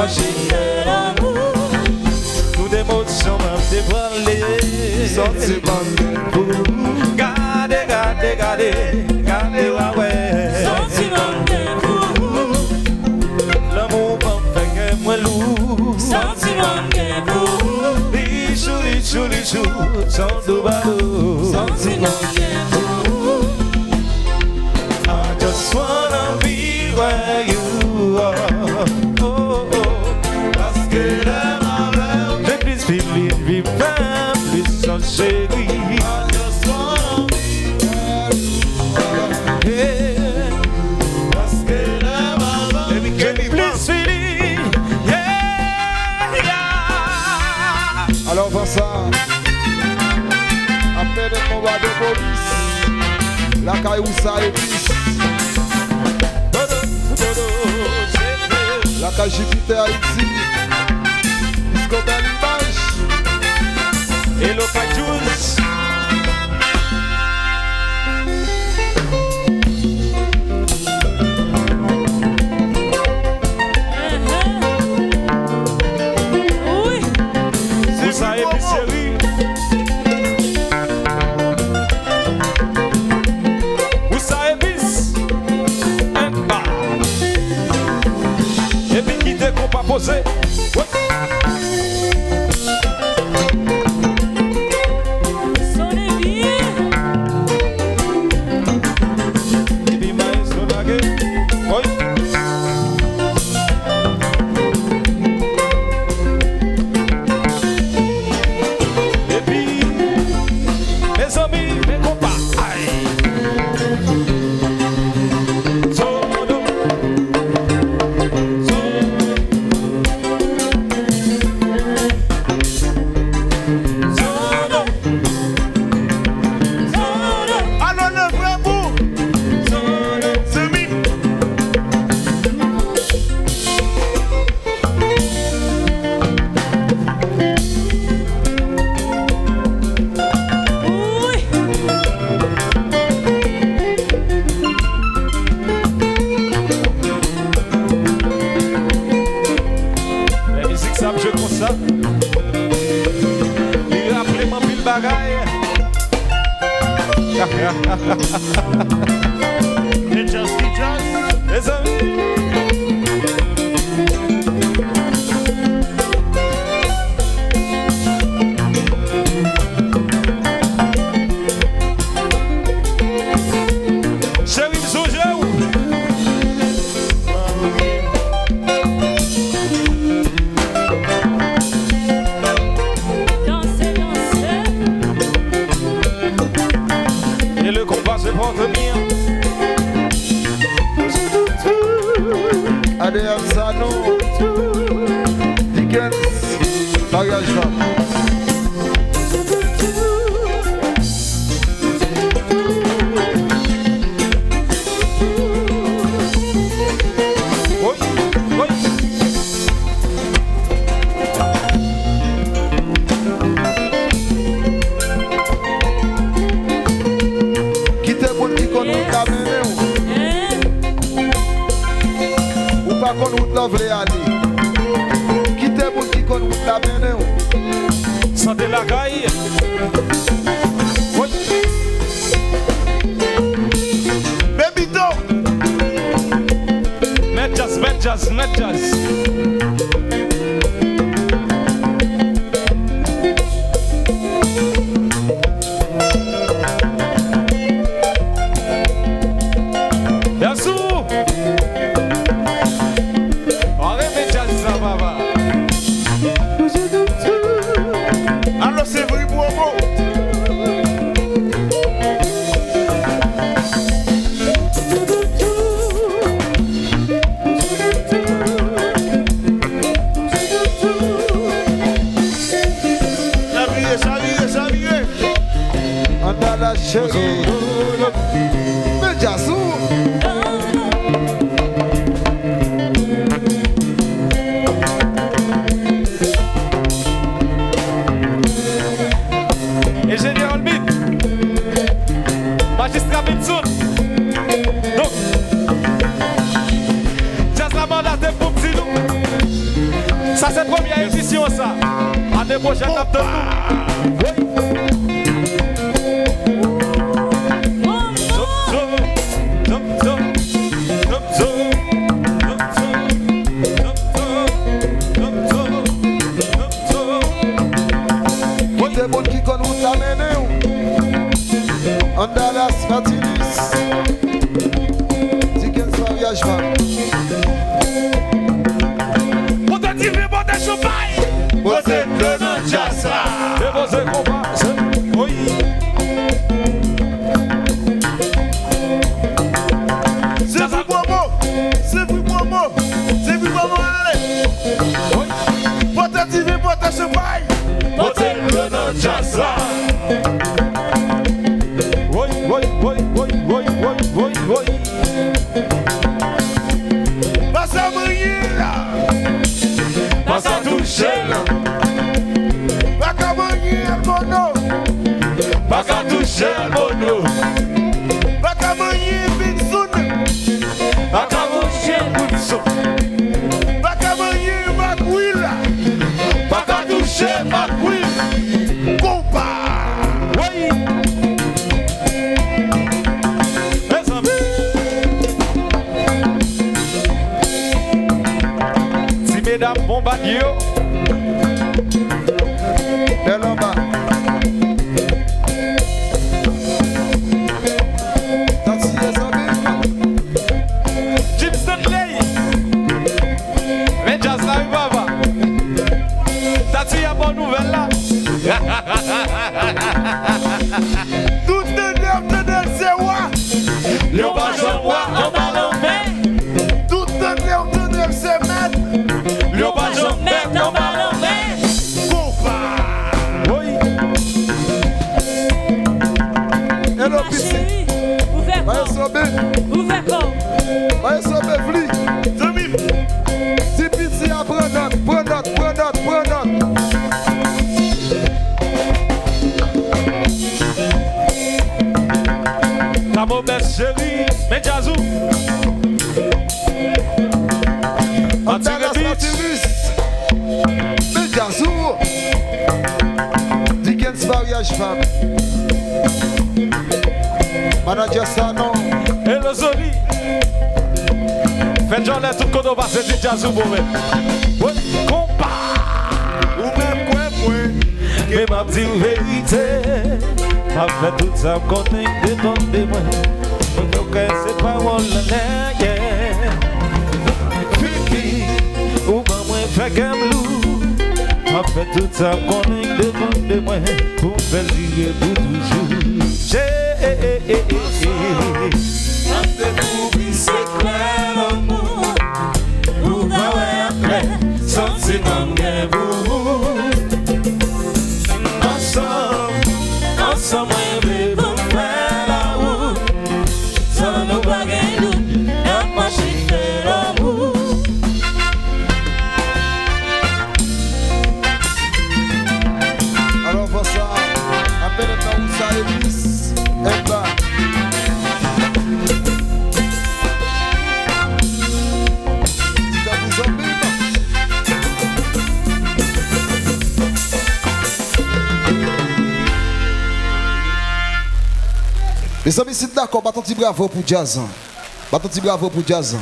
machine de l'amour. Toute émotion m'a dévoilé. Sentiment pour gardez, gardez, gardez, gardez, ouais. Sentiment pour l'amour m'a fait que moi lourd. Sentiment pour lichou, lichou, lichou, sans doubalo. Sentiment pour I just wanna be where you are. Oh, oh, parce que l'amour est plus vivre, vivre, plus sans chérie. I just wanna be where you are. Yeah, parce que l'amour est plus vivre, yeah, yeah. Alors, Vincent, après le combat de police, la caïoussa est pisse. La caille Jupiter Haïti, Disco Belle Image et le Cajus. Oui. C'est ça, épicerie. Où ça, épice? Et puis qui t'est qu'on pas posé? Sonnez bien. Et puis maestro Nagé. Oui. Et puis mes amis, mes compas. Aïe. Sono. Alors le vrai bout, c'est mi. Oui. La musique ça me joue comme ça. Il rappelle mon pile bagaille. Et just, Les amis. Chérie, songez où? Dansez, dansez. Et le combat se porte bien. ADM Sano, Dickens, bagage là. Oui, oui. Qui te bon qui connaît la mener ou pas qu'on nous love les aller. Qui te bon qui connaît la mener Santé la caille. Oui. Baby dog. Met jazz, met jazz, met jazz. Yassou. Arrête met jazz, ça va, va. Alors c'est vrai pour vous. La chérie, mais Jassou. Ingénieur Olmit, magistrat Binsoun. Donc, jazz la mandate pour petit nous. première édition ça. Année prochaine, t'as tout. Des bons qui connaissent route la mener. Andalas Martinus. Dickens voyage pas. Pour te dire, pour te champagne. Você que não já sabe. Et vous êtes compas. Oui. C'est vous Bobo. C'est vous Bobo. C'est vous Bobo. Allez. Oui. Pour te dire, pour te champagne. Você que não já sabe. Oui, oui, oui, oui, oui, oui, oui, oui. Passa a manhã. Passa a tuchela. Passa a manhã, mono. Passa a tuchela, mono. Passa a manhã, Bitsuna. Passa a manhã, Bitsuna. Passa a manhã, Macuila. Passa a tuchela, Macuila. Compa. Oui. Mes amis. Si mesdames bombardier. Bel en bas. Tanti les amis. Jim Stanley. Mais jazz là, il va va. T'as-tu une bonne nouvelle là? Tout de neuf, c'est moi. Le ballon, moi, En ballon vert. tout de neuf, c'est maître. Le ballon met en ballon vert. Compa. Oui. Hello Ma Piti. chérie, ouvert Voyez corps. sauver. Ouvert corps. Voyez sauver Vli. Zamim. Si Piti a prend note, prend note, prend note, prend note. Ta mauvaise chérie, mais Jazou. Andalas Martinus. Mais Jazou. Dickens voyage femme. Manager Sanon. Et le Zoli. Faites genre tout qu'on va se dire Jazou pour moi. Oui, compa. Ou même quoi, moi. Mais ma petite vérité. M'a fait tout ça qu'on est de ton témoin. Donc c'est pas mon l'air. Pipi. Ou maman fait comme loup. M'a fait tout ça qu'on est de ton témoin. Pour faire lier pour toujours. C'est clair l'amour. Ouvert ouais clair. Sentiment bien vous. Ensemble, Pour faire la route. Sans nous pas gagner doute. Et moi je fais l'amour. Alors pour ça, appelle le temps où ça Elvis. Emba. Dis-toi vous en bim. Les amis, c'est d'accord, battons-y bravo pour Jazz. Battons-y bravo pour Jazz.